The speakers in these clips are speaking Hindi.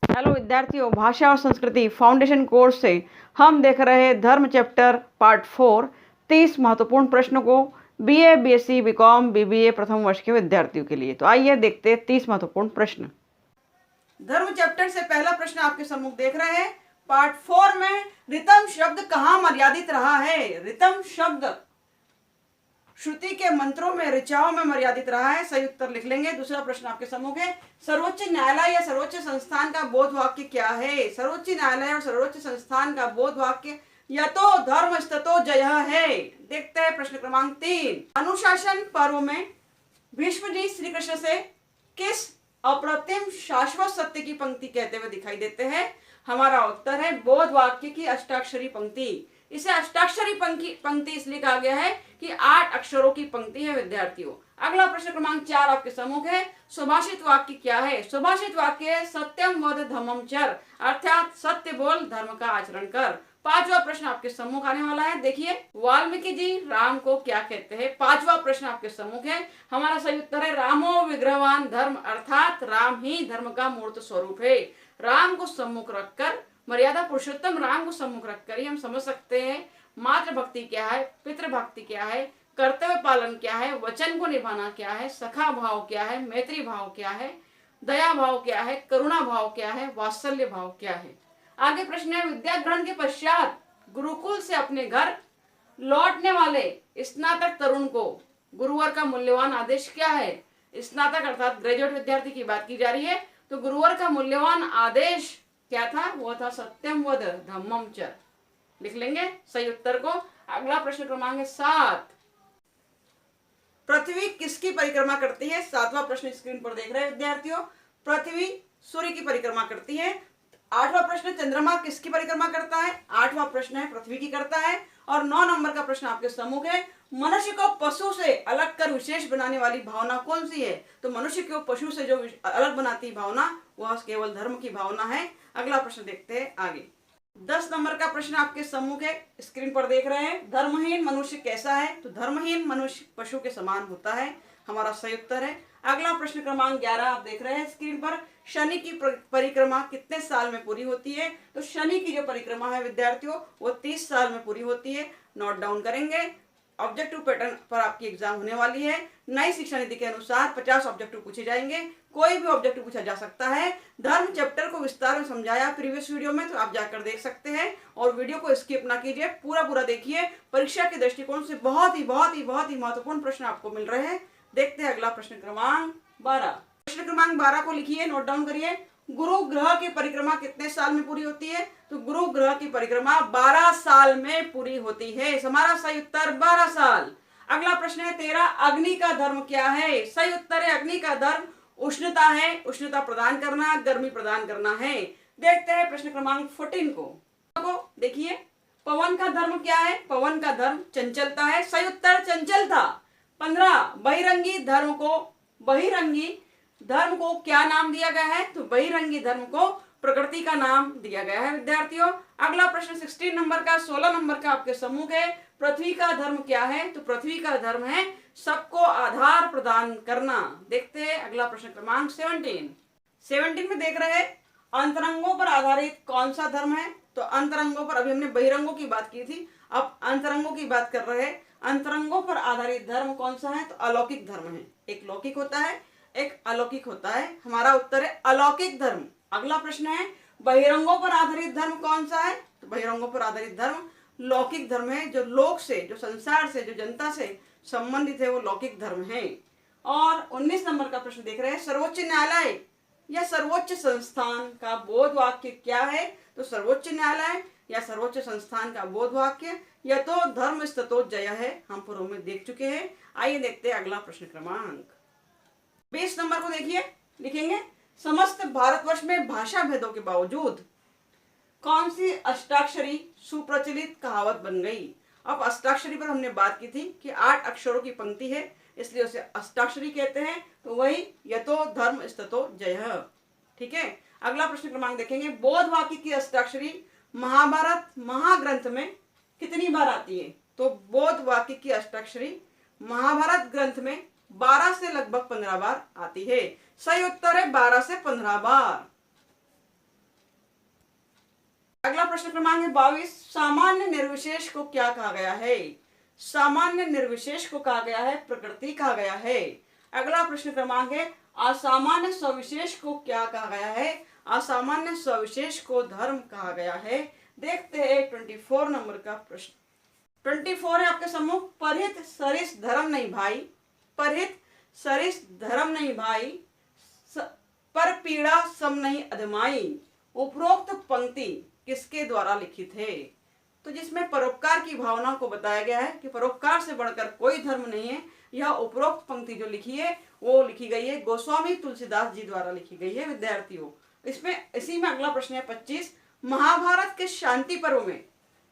हेलो विद्यार्थियों, भाषा और संस्कृति फाउंडेशन कोर्स से हम देख रहे हैं धर्म चैप्टर पार्ट 4 30 महत्वपूर्ण प्रश्नों को बीए, बीएससी, बीकॉम, बीबीए प्रथम वर्ष के विद्यार्थियों के लिए। तो आइए देखते हैं 30 महत्वपूर्ण प्रश्न। धर्म चैप्टर से पहला प्रश्न आपके सम्मुख देख रहे हैं। पार्ट 4 में रितम शब्द कहाँ मर्यादित रहा है? रितम शब्द श्रुति के मंत्रों में, ऋचाओं में मर्यादित रहा है। सही उत्तर लिख लेंगे। दूसरा प्रश्न आपके सम्मुख है। सर्वोच्च न्यायालय या सर्वोच्च संस्थान का बोध वाक्य क्या है? सर्वोच्च न्यायालय और सर्वोच्च संस्थान का बोध वाक्य यतो धर्मस्ततो जयः है। देखते हैं प्रश्न क्रमांक 3। अनुशासन पर्व में भीष्म जी श्री कृष्ण से किस अप्रतिम शाश्वत सत्य की पंक्ति कहते हुए दिखाई देते हैं? हमारा उत्तर है बोध वाक्य की अष्टाक्षरी पंक्ति। इसे अष्टाक्षरी पंक्ति इसलिए कहा गया है कि 8 अक्षरों की पंक्ति है विद्यार्थियों। अगला प्रश्न क्रमांक 4 आपके सम्मुख है। सुभाषित वाक्य क्या है? सुभाषित वाक्य है सत्यम वद धम्मम चर, अर्थात सत्य बोल, धर्म का आचरण कर। पांचवा प्रश्न आपके सम्मुख आने वाला है। देखिए, वाल्मीकि जी राम को क्या कहते हैं? पांचवा प्रश्न आपके सम्मुख है। हमारा सही उत्तर है रामो विग्रहवान धर्म, अर्थात राम ही धर्म का मूर्त स्वरूप है। राम को सम्मुख रखकर, मर्यादा पुरुषोत्तम राम को सम्मुख रखकर ही हम समझ सकते हैं मातृ भक्ति क्या है, पितृ भक्ति क्या है, कर्तव्य पालन क्या है, वचन को निभाना क्या है, सखा भाव क्या है, मैत्री भाव क्या है, दया भाव क्या है, करुणा भाव क्या है, वात्सल्य भाव क्या है। आगे प्रश्न है, विद्या ग्रहण के पश्चात गुरुकुल से अपने घर लौटने वाले स्नातक तरुण को गुरुवर का मूल्यवान आदेश क्या है? स्नातक अर्थात ग्रेजुएट विद्यार्थी की बात की जा रही है। तो गुरुवर का मूल्यवान आदेश क्या था? वो था सत्यम वद धम्मम चर। लिख लेंगे सही उत्तर को। अगला प्रश्न क्रमांक 7। पृथ्वी किसकी परिक्रमा करती है? 7वां प्रश्न स्क्रीन पर देख रहे हैं विद्यार्थियों। पृथ्वी सूर्य की परिक्रमा करती है। 8वां प्रश्न चंद्रमा किसकी परिक्रमा करता है? 8वां प्रश्न है पृथ्वी की करता है। और 9 नंबर का प्रश्न आपके सम्मुख है। मनुष्य को पशु से अलग कर विशेष बनाने वाली भावना कौन सी है? तो मनुष्य को पशु से जो अलग बनाती भावना वह केवल धर्म की भावना है। अगला प्रश्न देखते हैं आगे। 10 नंबर का प्रश्न आपके सम्मुख है, स्क्रीन पर देख रहे हैं। धर्महीन मनुष्य कैसा है? तो धर्महीन मनुष्य पशु के समान होता है। हमारा सही उत्तर है। अगला प्रश्न क्रमांक 11 आप देख रहे हैं स्क्रीन पर। शनि की परिक्रमा कितने साल में पूरी होती है? तो शनि की जो परिक्रमा है विद्यार्थियों वो 30 साल में पूरी होती है। नोट डाउन करेंगे। ऑब्जेक्टिव पैटर्न पर आपकी एग्जाम होने वाली है। नई शिक्षा नीति के अनुसार 50 ऑब्जेक्टिव पूछे जाएंगे। कोई भी ऑब्जेक्टिव पूछा जा सकता है। धर्म चैप्टर को विस्तार में समझाया प्रीवियस वीडियो में, तो आप जाकर देख सकते हैं। और वीडियो को स्किप ना कीजिए, पूरा देखिए। परीक्षा के दृष्टिकोण से बहुत ही महत्वपूर्ण प्रश्न आपको मिल रहे हैं। देखते हैं अगला प्रश्न क्रमांक 12। प्रश्न क्रमांक 12 को लिखिए, नोट डाउन करिए। गुरु ग्रह की परिक्रमा कितने साल में पूरी होती है? तो गुरु ग्रह की परिक्रमा 12 साल में पूरी होती है। हमारा सही उत्तर 12 साल। अगला प्रश्न है 13। अग्नि का धर्म क्या है? सही उत्तर है अग्नि का धर्म उष्णता है। उष्णता प्रदान करना, गर्मी प्रदान करना है। देखते हैं प्रश्न क्रमांक 14 को। देखिए, पवन का धर्म क्या है? पवन का धर्म चंचलता है। सही उत्तर चंचलता। 15। बहिरंगी धर्म को क्या नाम दिया गया है? तो बहिरंगी धर्म को प्रकृति का नाम दिया गया है विद्यार्थियों। अगला प्रश्न 16 नंबर का 16 नंबर का आपके सम्मुख है। पृथ्वी का धर्म क्या है? तो पृथ्वी का धर्म है सबको आधार प्रदान करना। देखते हैं अगला प्रश्न क्रमांक 17 में देख रहे हैं अंतरंगों पर आधारित कौन सा धर्म है? तो अंतरंगों पर, अभी हमने बहिरंगों की बात की थी, अब अंतरंगों की बात कर रहे हैं। अंतरंगों पर आधारित धर्म कौन सा है? तो अलौकिक धर्म है। एक लौकिक होता है, एक अलौकिक होता है। हमारा उत्तर है अलौकिक धर्म। अगला प्रश्न है बहिरंगों पर आधारित धर्म कौन सा है? तो बहिरंगों पर आधारित धर्म लौकिक धर्म है। जो लोक से, जो संसार से, जो जनता से संबंधित है वो लौकिक धर्म है। और 19 नंबर का प्रश्न देख रहे हैं सर्वोच्च न्यायालय या सर्वोच्च संस्थान का बोध वाक्य क्या है? तो सर्वोच्च न्यायालय या सर्वोच्च संस्थान का बोध वाक्य यतो धर्मस्ततो जयः है। हम पूर्व में देख चुके हैं। आइए देखते हैं अगला प्रश्न क्रमांक 20 नंबर को। देखिए, लिखेंगे समस्त भारतवर्ष में भाषा भेदों के बावजूद कौन सी अष्टाक्षरी सुप्रचलित कहावत बन गई? अब अष्टाक्षरी पर हमने बात की थी कि 8 अक्षरों की पंक्ति है, इसलिए उसे अष्टाक्षरी कहते हैं। तो वही यतो धर्मस्ततो जयः। ठीक है। अगला प्रश्न क्रमांक देखेंगे बोध वाक्य की अष्टाक्षरी महाभारत महाग्रंथ में कितनी बार आती है? तो बोध वाक्य की अष्टाक्षरी महाभारत ग्रंथ में 12 से लगभग 15 बार आती है। सही उत्तर है 12 से 15 बार। अगला प्रश्न क्रमांक है 22। सामान्य निर्विशेष को क्या कहा गया है? सामान्य निर्विशेष को कहा गया है प्रकृति कहा गया है। अगला प्रश्न क्रमांक है असामान्य सविशेष को क्या कहा गया है? असामान्य सविशेष को धर्म कहा गया है। देखते हैं 24 नंबर का प्रश्न। 24 है आपके सम्मुख। परहित सरिस धर्म नहीं भाई, परहित सरिस धर्म नहीं भाई, पर पीड़ा सम नहीं अधमाई। उपरोक्त पंक्ति किसके द्वारा लिखित है? तो जिसमें परोपकार की भावना को बताया गया है कि परोपकार से बढ़कर कोई धर्म नहीं है। यह उपरोक्त पंक्ति जो लिखी है वो लिखी गई है गोस्वामी तुलसीदास जी द्वारा लिखी गई है विद्यार्थियों। इसमें इसी में अगला प्रश्न है 25। महाभारत के शांति पर्व में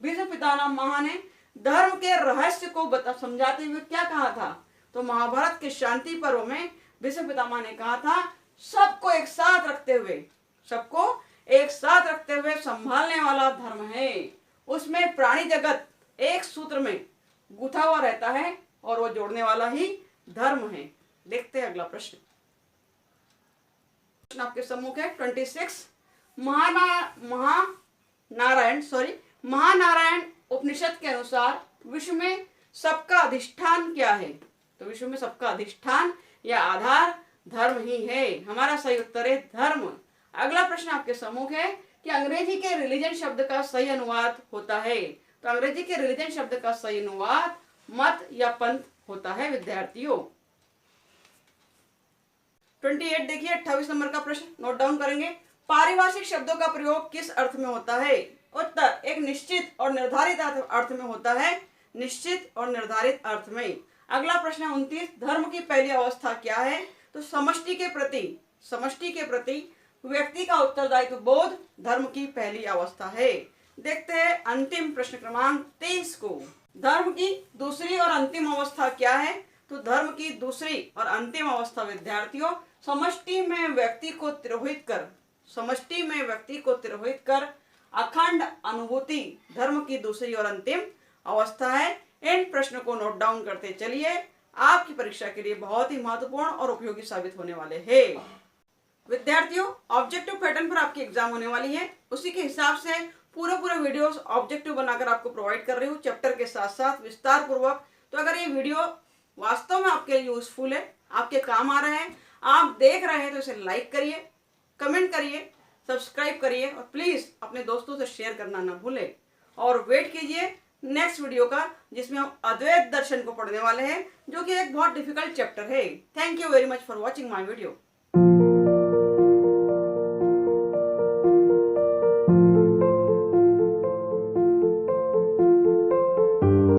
भीष्म पितामह महा ने धर्म के रहस्य को समझाते हुए क्या कहा था? तो महाभारत के शांति पर्व में भीष्म पितामह ने कहा था सबको एक साथ रखते हुए, सबको एक साथ रखते हुए संभालने वाला धर्म है। उसमें प्राणी जगत एक सूत्र में गुथा हुआ रहता है और वो जोड़ने वाला ही धर्म है। देखते हैं अगला प्रश्न। प्रश्न आपके सम्मुख है 26। महानारायण उपनिषद के अनुसार विश्व में सबका अधिष्ठान क्या है? तो विश्व में सबका अधिष्ठान या आधार धर्म ही है। हमारा सही उत्तर है धर्म। अगला प्रश्न आपके सम्मुख है कि अंग्रेजी के रिलीजन शब्द का सही अनुवाद होता है। तो अंग्रेजी के रिलीजन शब्द का सही अनुवाद मत या पंथ होता है विद्यार्थियों। 28 देखिए 28 नंबर का प्रश्न नोट डाउन करेंगे। पारिभाषिक शब्दों का प्रयोग किस अर्थ में होता है? उत्तर एक निश्चित और निर्धारित अर्थ में होता है, निश्चित और निर्धारित अर्थ में। अगला प्रश्न 29। धर्म की पहली अवस्था क्या है? तो समष्टि के प्रति व्यक्ति का उत्तरदायित्व बोध धर्म की पहली अवस्था है। देखते हैं अंतिम प्रश्न क्रमांक 23 को। धर्म की दूसरी और अंतिम अवस्था क्या है? तो धर्म की दूसरी और अंतिम अवस्था विद्यार्थियों समष्टि में व्यक्ति को तिरोहित कर अखंड अनुभूति धर्म की दूसरी और अंतिम अवस्था है। इन प्रश्नों को नोट डाउन करते चलिए, आपकी परीक्षा के लिए बहुत ही महत्वपूर्ण और उपयोगी साबित होने वाले हैं। विद्यार्थियों ऑब्जेक्टिव पैटर्न पर आपकी एग्जाम होने वाली है, उसी के हिसाब से पूरा वीडियोस ऑब्जेक्टिव बनाकर आपको प्रोवाइड कर रही हूँ चैप्टर के साथ साथ विस्तार पूर्वक। तो अगर ये वीडियो वास्तव में आपके लिए यूजफुल है, आपके काम आ रहे हैं, आप देख रहे हैं, तो इसे लाइक करिए, कमेंट करिए, सब्सक्राइब करिए और प्लीज अपने दोस्तों से शेयर करना ना भूलें। और वेट कीजिए नेक्स्ट वीडियो का, जिसमें हम अद्वैत दर्शन को पढ़ने वाले हैं, जो कि एक बहुत डिफिकल्ट चैप्टर है। Thank you very much for watching my video.